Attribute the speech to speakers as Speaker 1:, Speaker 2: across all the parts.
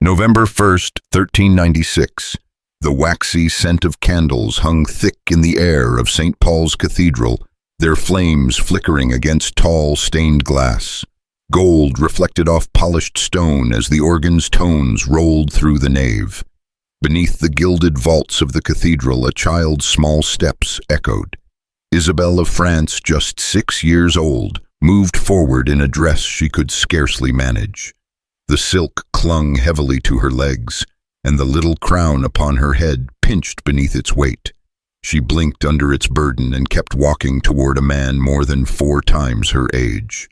Speaker 1: November 1st, 1396. The waxy scent of candles hung thick in the air of St. Paul's Cathedral, their flames flickering against tall stained glass. Gold reflected off polished stone as the organ's tones rolled through the nave. Beneath the gilded vaults of the cathedral, a child's small steps echoed. Isabel of France, just 6 years old, moved forward in a dress she could scarcely manage. The silk clung heavily to her legs, and the little crown upon her head pinched beneath its weight. She blinked under its burden and kept walking toward a man more than 4 times her age.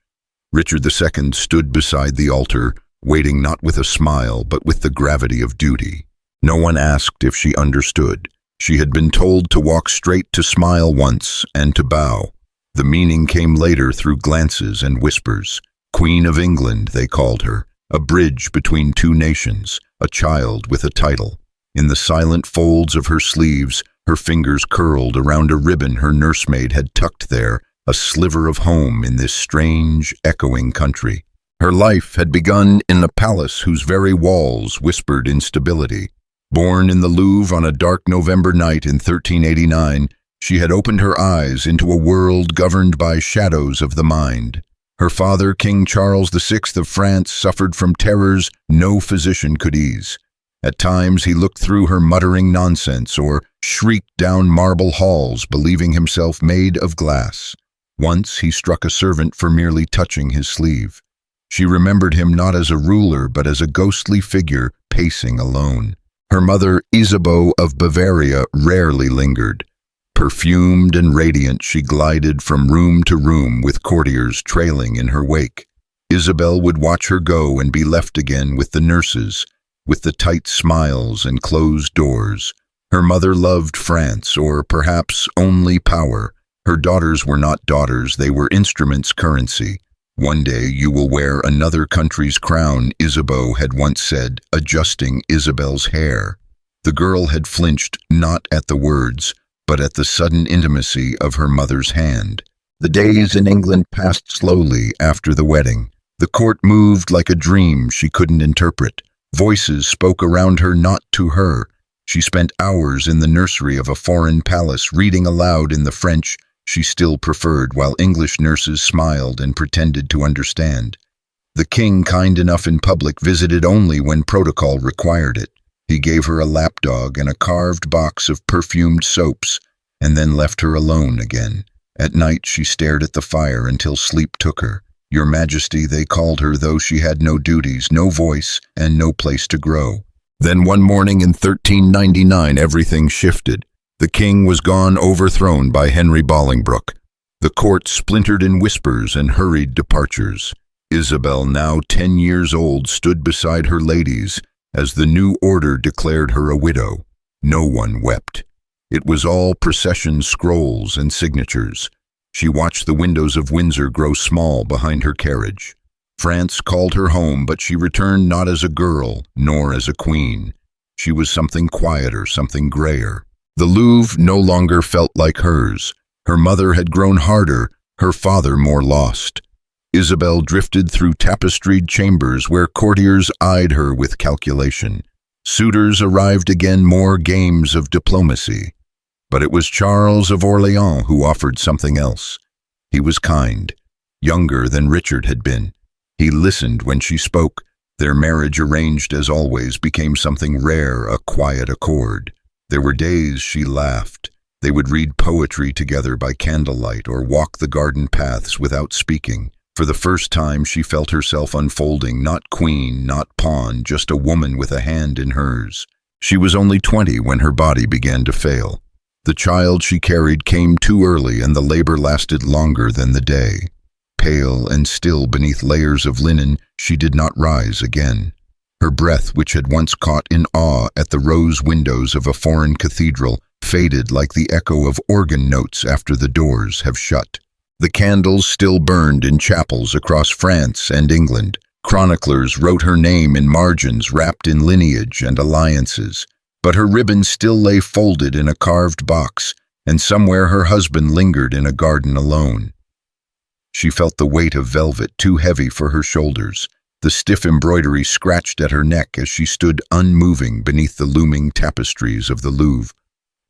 Speaker 1: Richard II stood beside the altar, waiting not with a smile but with the gravity of duty. No one asked if she understood. She had been told to walk straight, to smile once, and to bow. The meaning came later through glances and whispers. Queen of England, they called her, a bridge between 2 nations, a child with a title. In the silent folds of her sleeves, her fingers curled around a ribbon her nursemaid had tucked there, a sliver of home in this strange, echoing country. Her life had begun in a palace whose very walls whispered instability. Born in the Louvre on a dark November night in 1389, she had opened her eyes into a world governed by shadows of the mind. Her father, King Charles VI of France, suffered from terrors no physician could ease. At times he looked through her muttering nonsense or shrieked down marble halls, believing himself made of glass. Once he struck a servant for merely touching his sleeve. She remembered him not as a ruler but as a ghostly figure pacing alone. Her mother, Isabel of Bavaria, rarely lingered. Perfumed and radiant, she glided from room to room with courtiers trailing in her wake. Isabel would watch her go and be left again with the nurses, with the tight smiles and closed doors. Her mother loved France, or perhaps only power. Her daughters were not daughters, they were instruments, currency. "One day you will wear another country's crown," Isabeau had once said, adjusting Isabel's hair. The girl had flinched not at the words, but at the sudden intimacy of her mother's hand. The days in England passed slowly after the wedding. The court moved like a dream she couldn't interpret. Voices spoke around her, not to her. She spent hours in the nursery of a foreign palace, reading aloud in the French she still preferred, while English nurses smiled and pretended to understand. The king, kind enough in public, visited only when protocol required it. He gave her a lapdog and a carved box of perfumed soaps, and then left her alone again. At night she stared at the fire until sleep took her. "Your Majesty," they called her, though she had no duties, no voice, and no place to grow. Then one morning in 1399 everything shifted. The king was gone, overthrown by Henry Bolingbroke. The court splintered in whispers and hurried departures. Isabel, now 10 years old, stood beside her ladies as the new order declared her a widow. No one wept. It was all procession scrolls and signatures. She watched the windows of Windsor grow small behind her carriage. France called her home, but she returned not as a girl, nor as a queen. She was something quieter, something grayer. The Louvre no longer felt like hers. Her mother had grown harder, her father more lost. Isabel drifted through tapestried chambers where courtiers eyed her with calculation. Suitors arrived again, more games of diplomacy. But it was Charles of Orleans who offered something else. He was kind, younger than Richard had been. He listened when she spoke. Their marriage, arranged as always, became something rare, a quiet accord. There were days she laughed. They would read poetry together by candlelight or walk the garden paths without speaking. For the first time she felt herself unfolding, not queen, not pawn, just a woman with a hand in hers. She was only 20 when her body began to fail. The child she carried came too early, and the labor lasted longer than the day. Pale and still beneath layers of linen, she did not rise again. Her breath, which had once caught in awe at the rose windows of a foreign cathedral, faded like the echo of organ notes after the doors have shut. The candles still burned in chapels across France and England. Chroniclers wrote her name in margins wrapped in lineage and alliances. But her ribbon still lay folded in a carved box, and somewhere her husband lingered in a garden alone. She felt the weight of velvet too heavy for her shoulders. The stiff embroidery scratched at her neck as she stood unmoving beneath the looming tapestries of the Louvre.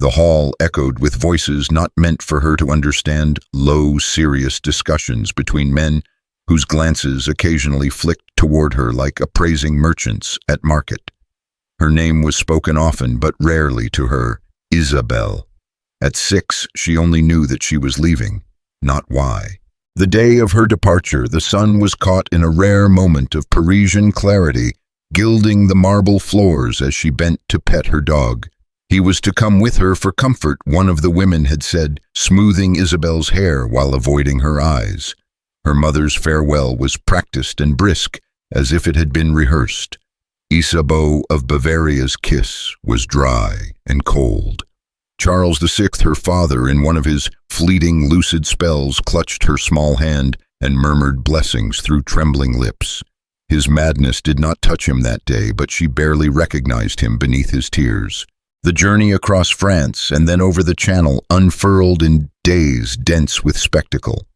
Speaker 1: The hall echoed with voices not meant for her to understand, low, serious discussions between men whose glances occasionally flicked toward her like appraising merchants at market. Her name was spoken often but rarely to her, Isabel. At 6, she only knew that she was leaving, not why. The day of her departure, the sun was caught in a rare moment of Parisian clarity, gilding the marble floors as she bent to pet her dog. He was to come with her for comfort, one of the women had said, smoothing Isabel's hair while avoiding her eyes. Her mother's farewell was practiced and brisk, as if it had been rehearsed. Isabel of Bavaria's kiss was dry and cold. Charles VI, her father, in one of his fleeting, lucid spells, clutched her small hand and murmured blessings through trembling lips. His madness did not touch him that day, but she barely recognized him beneath his tears. The journey across France and then over the Channel unfurled in days dense with spectacle.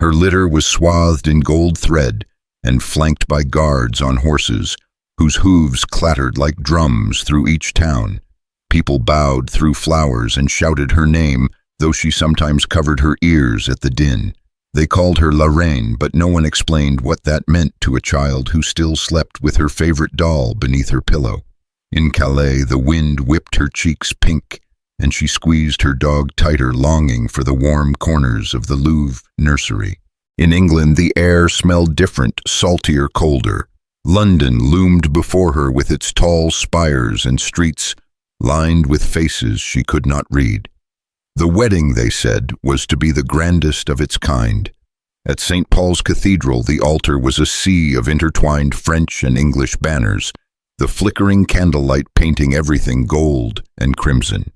Speaker 1: Her litter was swathed in gold thread and flanked by guards on horses, whose hooves clattered like drums through each town. People bowed through flowers and shouted her name, though she sometimes covered her ears at the din. They called her La Reine, but no one explained what that meant to a child who still slept with her favorite doll beneath her pillow. In Calais, the wind whipped her cheeks pink, and she squeezed her dog tighter, longing for the warm corners of the Louvre nursery. In England, the air smelled different, saltier, colder. London loomed before her with its tall spires and streets lined with faces she could not read. The wedding, they said, was to be the grandest of its kind. At St. Paul's Cathedral, the altar was a sea of intertwined French and English banners, the flickering candlelight painting everything gold and crimson.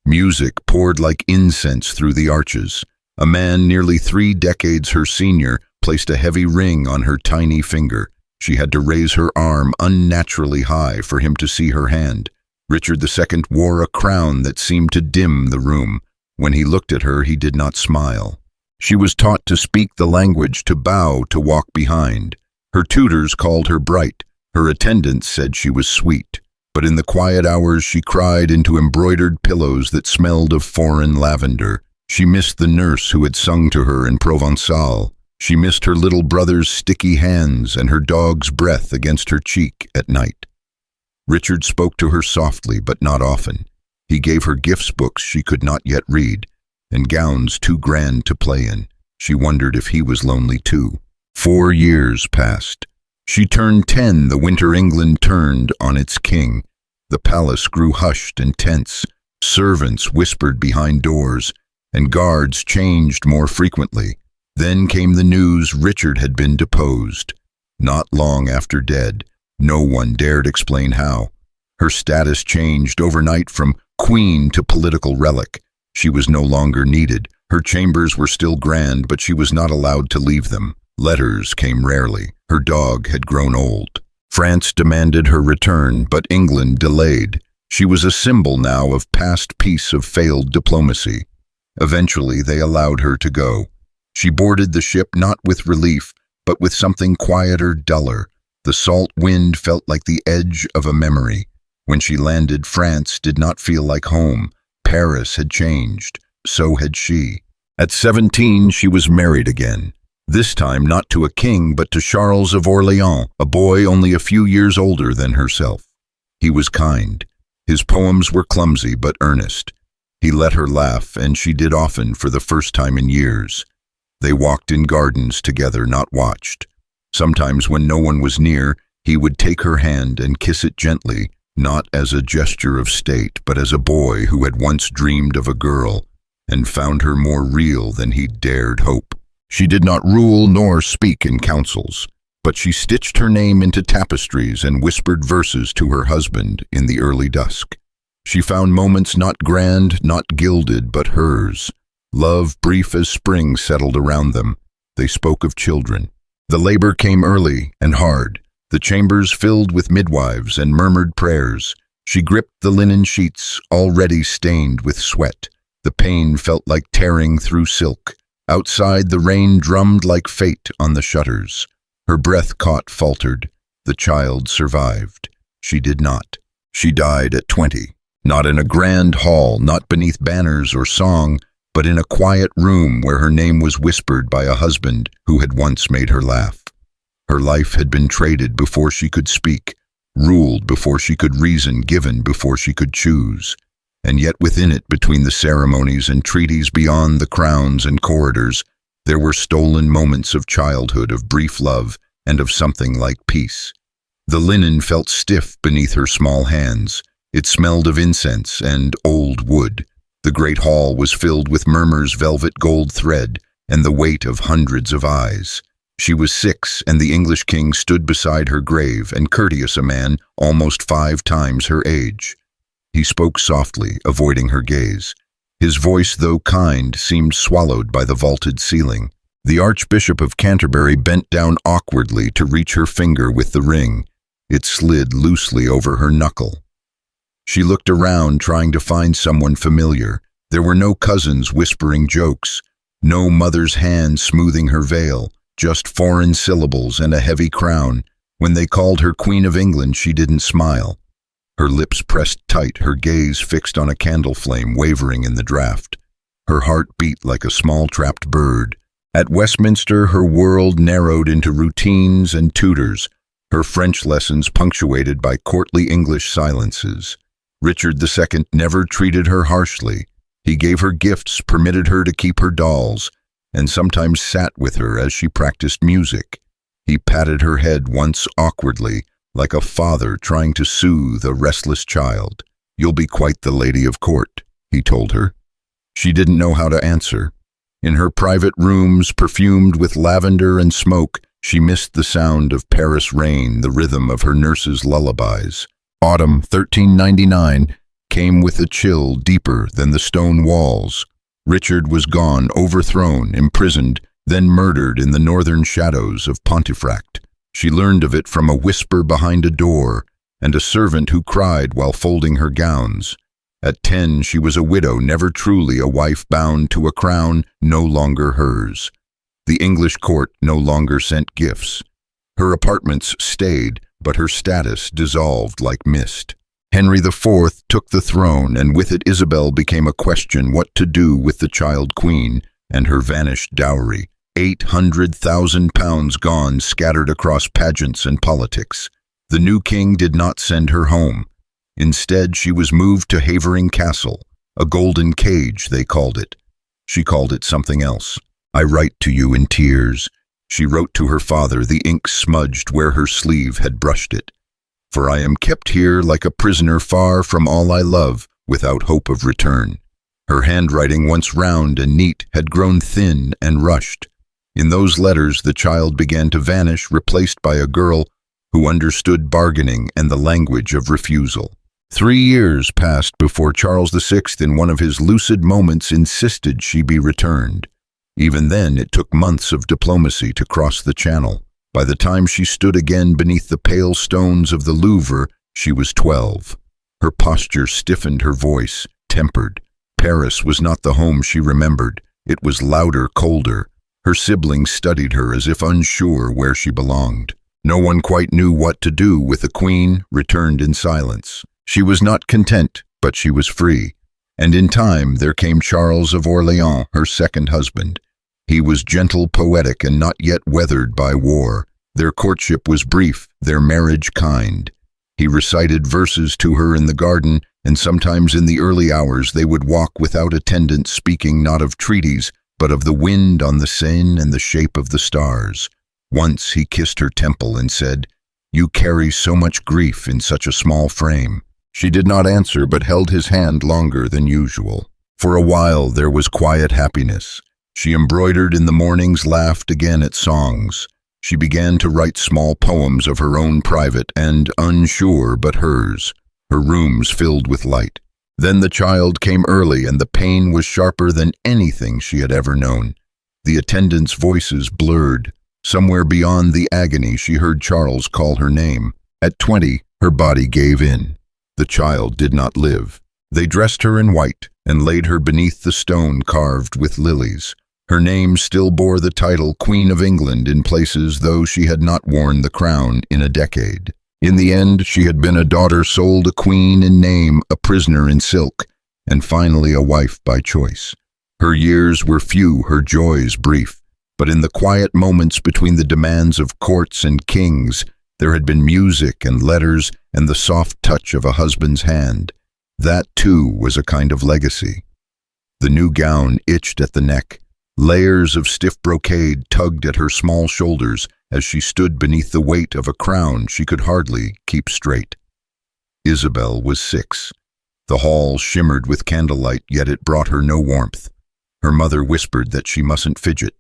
Speaker 1: Music poured like incense through the arches. A man nearly 3 decades her senior placed a heavy ring on her tiny finger. She had to raise her arm unnaturally high for him to see her hand. Richard II wore a crown that seemed to dim the room. When he looked at her, he did not smile. She was taught to speak the language, to bow, to walk behind. Her tutors called her bright. Her attendants said she was sweet. But in the quiet hours, she cried into embroidered pillows that smelled of foreign lavender. She missed the nurse who had sung to her in Provençal. She missed her little brother's sticky hands and her dog's breath against her cheek at night. Richard spoke to her softly, but not often. He gave her gifts books she could not yet read, and gowns too grand to play in. She wondered if he was lonely too. 4 years passed. She turned 10, the winter England turned on its king. The palace grew hushed and tense. Servants whispered behind doors, and guards changed more frequently. Then came the news Richard had been deposed. Not long after dead, no one dared explain how. Her status changed overnight from queen to political relic. She was no longer needed. Her chambers were still grand, but she was not allowed to leave them. Letters came rarely. Her dog had grown old. France demanded her return, but England delayed. She was a symbol now of past peace, of failed diplomacy. Eventually, they allowed her to go. She boarded the ship not with relief, but with something quieter, duller. The salt wind felt like the edge of a memory. When she landed, France did not feel like home. Paris had changed. So had she. At 17, she was married again. This time not to a king, but to Charles of Orleans, a boy only a few years older than herself. He was kind. His poems were clumsy but earnest. He let her laugh, and she did often for the first time in years. They walked in gardens together, not watched. Sometimes when no one was near, he would take her hand and kiss it gently, not as a gesture of state, but as a boy who had once dreamed of a girl and found her more real than he dared hope. She did not rule nor speak in councils, but she stitched her name into tapestries and whispered verses to her husband in the early dusk. She found moments not grand, not gilded, but hers. Love brief as spring settled around them. They spoke of children. The labor came early and hard. The chambers filled with midwives and murmured prayers. She gripped the linen sheets, already stained with sweat. The pain felt like tearing through silk. Outside, the rain drummed like fate on the shutters. Her breath caught, faltered. The child survived. She did not. She died at 20. Not in a grand hall, not beneath banners or song, but in a quiet room where her name was whispered by a husband who had once made her laugh. Her life had been traded before she could speak, ruled before she could reason, given before she could choose. And yet within it, between the ceremonies and treaties beyond the crowns and corridors, there were stolen moments of childhood, of brief love, and of something like peace. The linen felt stiff beneath her small hands. It smelled of incense and old wood. The great hall was filled with murmurs, velvet gold thread, and the weight of hundreds of eyes. She was 6, and the English king stood beside her grave, and courteous, a man almost 5 times her age. He spoke softly, avoiding her gaze. His voice, though kind, seemed swallowed by the vaulted ceiling. The Archbishop of Canterbury bent down awkwardly to reach her finger with the ring. It slid loosely over her knuckle. She looked around, trying to find someone familiar. There were no cousins whispering jokes, no mother's hand smoothing her veil, just foreign syllables and a heavy crown. When they called her Queen of England, she didn't smile. Her lips pressed tight, her gaze fixed on a candle flame wavering in the draught. Her heart beat like a small trapped bird. At Westminster, her world narrowed into routines and tutors, her French lessons punctuated by courtly English silences. Richard II never treated her harshly. He gave her gifts, permitted her to keep her dolls, and sometimes sat with her as she practiced music. He patted her head once awkwardly, like a father trying to soothe a restless child. "You'll be quite the lady of court," he told her. She didn't know how to answer. In her private rooms, perfumed with lavender and smoke, she missed the sound of Paris rain, the rhythm of her nurse's lullabies. Autumn 1399 came with a chill deeper than the stone walls. Richard was gone, overthrown, imprisoned, then murdered in the northern shadows of Pontefract. She learned of it from a whisper behind a door and a servant who cried while folding her gowns. At 10, she was a widow, never truly a wife, bound to a crown no longer hers. The English court no longer sent gifts. Her apartments stayed, but her status dissolved like mist. Henry IV took the throne, and with it Isabel became a question what to do with the child queen and her vanished dowry. £800,000 gone, scattered across pageants and politics. The new king did not send her home. Instead, she was moved to Havering Castle, a golden cage, they called it. She called it something else. "I write to you in tears," she wrote to her father, the ink smudged where her sleeve had brushed it. "For I am kept here like a prisoner, far from all I love, without hope of return." Her handwriting, once round and neat, had grown thin and rushed. In those letters, the child began to vanish, replaced by a girl who understood bargaining and the language of refusal. 3 years passed before Charles VI, in one of his lucid moments, insisted she be returned. Even then, it took months of diplomacy to cross the Channel. By the time she stood again beneath the pale stones of the Louvre, she was 12. Her posture stiffened, her voice tempered. Paris was not the home she remembered. It was louder, colder. Her siblings studied her as if unsure where she belonged. No one quite knew what to do with the queen, returned in silence. She was not content, but she was free. And in time there came Charles of Orléans, her second husband. He was gentle, poetic, and not yet weathered by war. Their courtship was brief, their marriage kind. He recited verses to her in the garden, and sometimes in the early hours they would walk without attendants, speaking not of treaties, but of the wind on the Seine and the shape of the stars. Once he kissed her temple and said, "You carry so much grief in such a small frame." She did not answer, but held his hand longer than usual. For a while there was quiet happiness. She embroidered in the mornings, laughed again at songs. She began to write small poems of her own, private and unsure, but hers. Her rooms filled with light. Then the child came early, and the pain was sharper than anything she had ever known. The attendants' voices blurred. Somewhere beyond the agony, she heard Charles call her name. At 20, her body gave in. The child did not live. They dressed her in white and laid her beneath the stone carved with lilies. Her name still bore the title Queen of England in places, though she had not worn the crown in a decade. In the end, she had been a daughter sold a queen in name, a prisoner in silk, and finally a wife by choice. Her years were few, her joys brief, but in the quiet moments between the demands of courts and kings, there had been music and letters and the soft touch of a husband's hand. That, too, was a kind of legacy. The new gown itched at the neck. Layers of stiff brocade tugged at her small shoulders as she stood beneath the weight of a crown she could hardly keep straight. Isabel was 6. The hall shimmered with candlelight, yet it brought her no warmth. Her mother whispered that she mustn't fidget.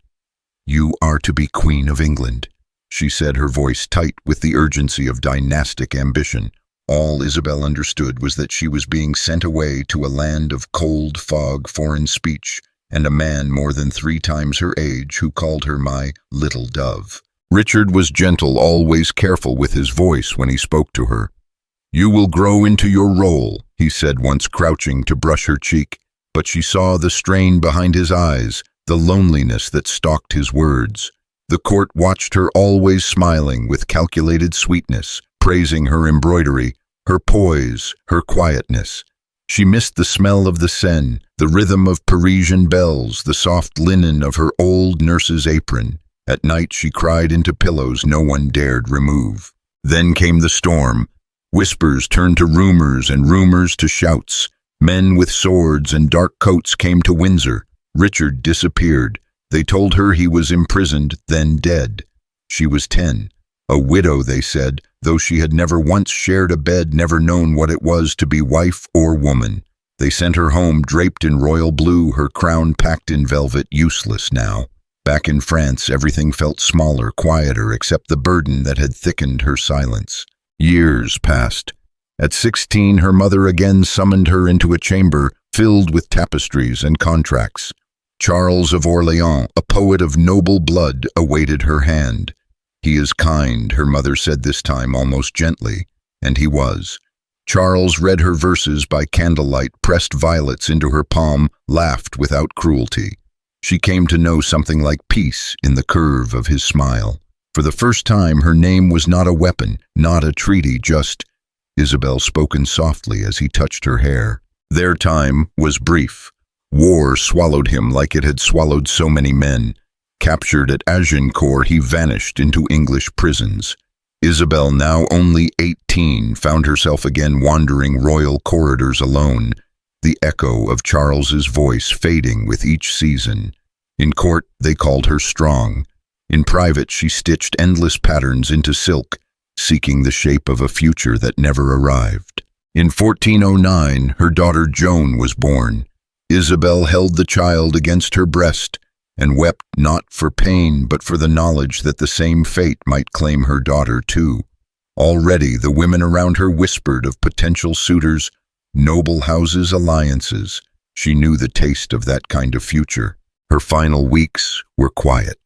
Speaker 1: "You are to be Queen of England," she said, her voice tight with the urgency of dynastic ambition. All Isabel understood was that she was being sent away to a land of cold fog, foreign speech, and a man more than 3 times her age who called her "my little dove." Richard was gentle, always careful with his voice when he spoke to her. "You will grow into your role," he said once, crouching to brush her cheek, but she saw the strain behind his eyes, the loneliness that stalked his words. The court watched her, always smiling with calculated sweetness, praising her embroidery, her poise, her quietness. She missed the smell of the Seine, the rhythm of Parisian bells, the soft linen of her old nurse's apron. At night she cried into pillows no one dared remove. Then came the storm. Whispers turned to rumors and rumors to shouts. Men with swords and dark coats came to Windsor. Richard disappeared. They told her he was imprisoned, then dead. She was 10. A widow, they said, though she had never once shared a bed, never known what it was to be wife or woman. They sent her home draped in royal blue, her crown packed in velvet, useless now. Back in France, everything felt smaller, quieter, except the burden that had thickened her silence. Years passed. At 16, her mother again summoned her into a chamber filled with tapestries and contracts. Charles of Orleans, a poet of noble blood, awaited her hand. "He is kind," her mother said this time almost gently, and he was. Charles read her verses by candlelight, pressed violets into her palm, laughed without cruelty. She came to know something like peace in the curve of his smile. For the first time, her name was not a weapon, not a treaty, just Isabel, spoken softly as he touched her hair. Their time was brief. War swallowed him like it had swallowed so many men. Captured at Agincourt, he vanished into English prisons. Isabel, now only 18, found herself again wandering royal corridors alone, the echo of Charles's voice fading with each season. In court, they called her strong. In private, she stitched endless patterns into silk, seeking the shape of a future that never arrived. In 1409, her daughter Joan was born. Isabel held the child against her breast and wept not for pain but for the knowledge that the same fate might claim her daughter too. Already the women around her whispered of potential suitors, noble houses, alliances. She knew the taste of that kind of future. Her final weeks were quiet.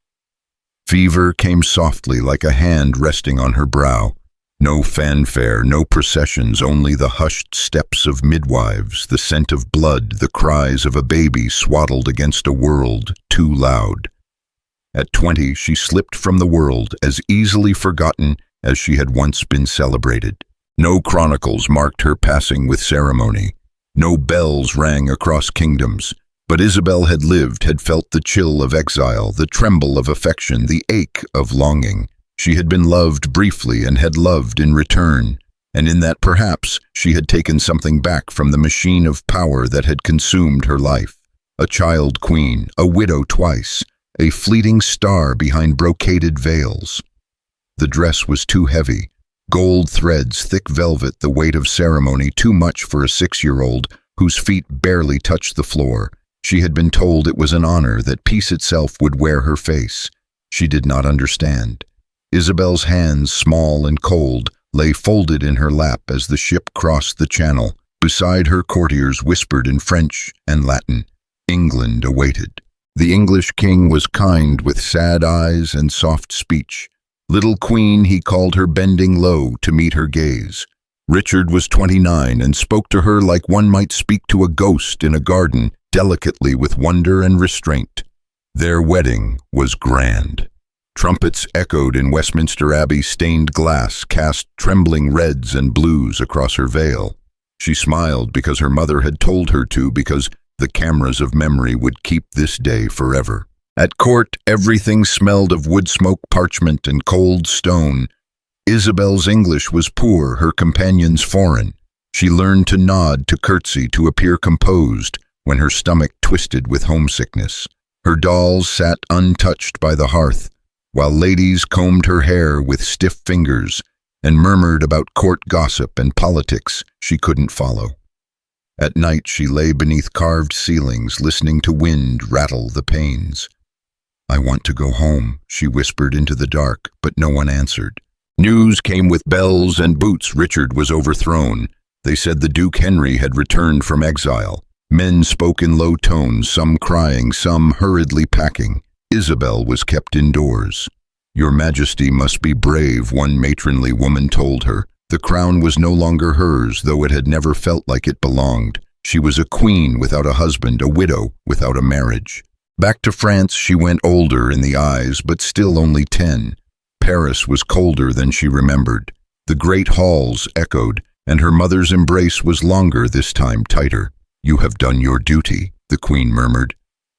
Speaker 1: Fever came softly like a hand resting on her brow. No fanfare, no processions, only the hushed steps of midwives, the scent of blood, the cries of a baby swaddled against a world too loud. At 20, she slipped from the world, as easily forgotten as she had once been celebrated. No chronicles marked her passing with ceremony. No bells rang across kingdoms. But Isabel had lived, had felt the chill of exile, the tremble of affection, the ache of longing. She had been loved briefly and had loved in return, and in that perhaps she had taken something back from the machine of power that had consumed her life. A child queen, a widow twice, a fleeting star behind brocaded veils. The dress was too heavy, gold threads, thick velvet, the weight of ceremony, too much for a 6-year-old whose feet barely touched the floor. She had been told it was an honor, that peace itself would wear her face. She did not understand. Isabel's hands, small and cold, lay folded in her lap as the ship crossed the channel. Beside her, courtiers whispered in French and Latin. England awaited. The English king was kind, with sad eyes and soft speech. Little queen, he called her, bending low to meet her gaze. Richard was 29 and spoke to her like one might speak to a ghost in a garden, delicately with wonder and restraint. Their wedding was grand. Trumpets echoed in Westminster Abbey, stained glass cast trembling reds and blues across her veil. She smiled because her mother had told her to, because the cameras of memory would keep this day forever. At court, everything smelled of wood smoke, parchment, and cold stone. Isabel's English was poor, her companions foreign. She learned to nod, to curtsy, to appear composed when her stomach twisted with homesickness. Her dolls sat untouched by the hearth, while ladies combed her hair with stiff fingers and murmured about court gossip and politics she couldn't follow. At night she lay beneath carved ceilings, listening to wind rattle the panes. "I want to go home," she whispered into the dark, but no one answered. News came with bells and boots. Richard was overthrown. They said the Duke Henry had returned from exile. Men spoke in low tones, some crying, some hurriedly packing. Isabel was kept indoors. "Your Majesty must be brave," one matronly woman told her. The crown was no longer hers, though it had never felt like it belonged. She was a queen without a husband, a widow without a marriage. Back to France she went, older in the eyes, but still only 10. Paris was colder than she remembered. The great halls echoed, and her mother's embrace was longer, this time tighter. "You have done your duty," the queen murmured.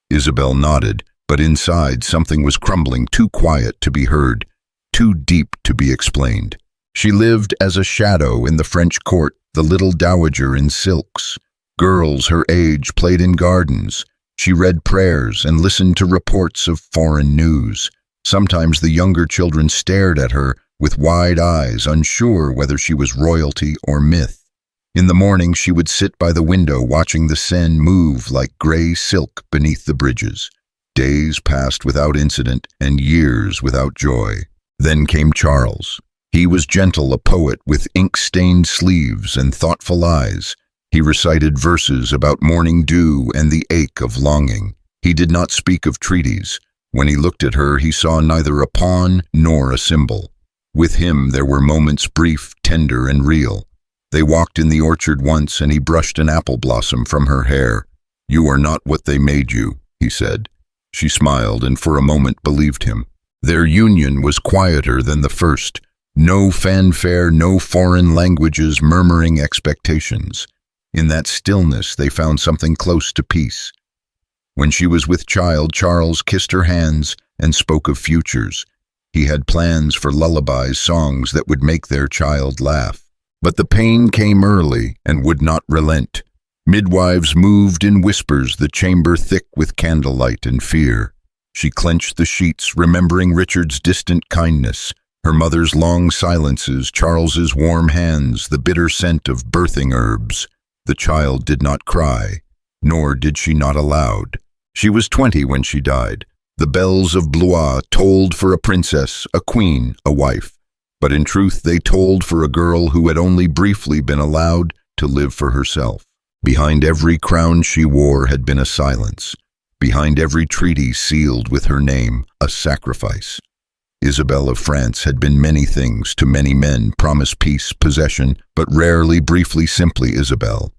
Speaker 1: Isabel nodded, but inside something was crumbling, too quiet to be heard, too deep to be explained. She lived as a shadow in the French court, the little dowager in silks. Girls her age played in gardens. She read prayers and listened to reports of foreign news. Sometimes the younger children stared at her with wide eyes, unsure whether she was royalty or myth. In the morning she would sit by the window watching the Seine move like gray silk beneath the bridges. Days passed without incident and years without joy. Then came Charles. He was gentle, a poet with ink-stained sleeves and thoughtful eyes. He recited verses about morning dew and the ache of longing. He did not speak of treaties. When he looked at her, he saw neither a pawn nor a symbol. With him there were moments brief, tender, and real. They walked in the orchard once, and he brushed an apple blossom from her hair. "You are not what they made you," he said. She smiled and for a moment believed him. Their union was quieter than the first. No fanfare, no foreign languages murmuring expectations. In that stillness they found something close to peace. When she was with child, Charles kissed her hands and spoke of futures. He had plans for lullabies, songs that would make their child laugh. But the pain came early and would not relent. Midwives moved in whispers, the chamber thick with candlelight and fear. She clenched the sheets, remembering Richard's distant kindness, her mother's long silences, Charles's warm hands, the bitter scent of birthing herbs. The child did not cry, nor did she not aloud. She was 20 when she died. The bells of Blois tolled for a princess, a queen, a wife. But in truth they tolled for a girl who had only briefly been allowed to live for herself. Behind every crown she wore had been a silence. Behind every treaty sealed with her name, a sacrifice. Isabel of France had been many things to many men, promised peace, possession, but rarely, briefly, simply Isabel.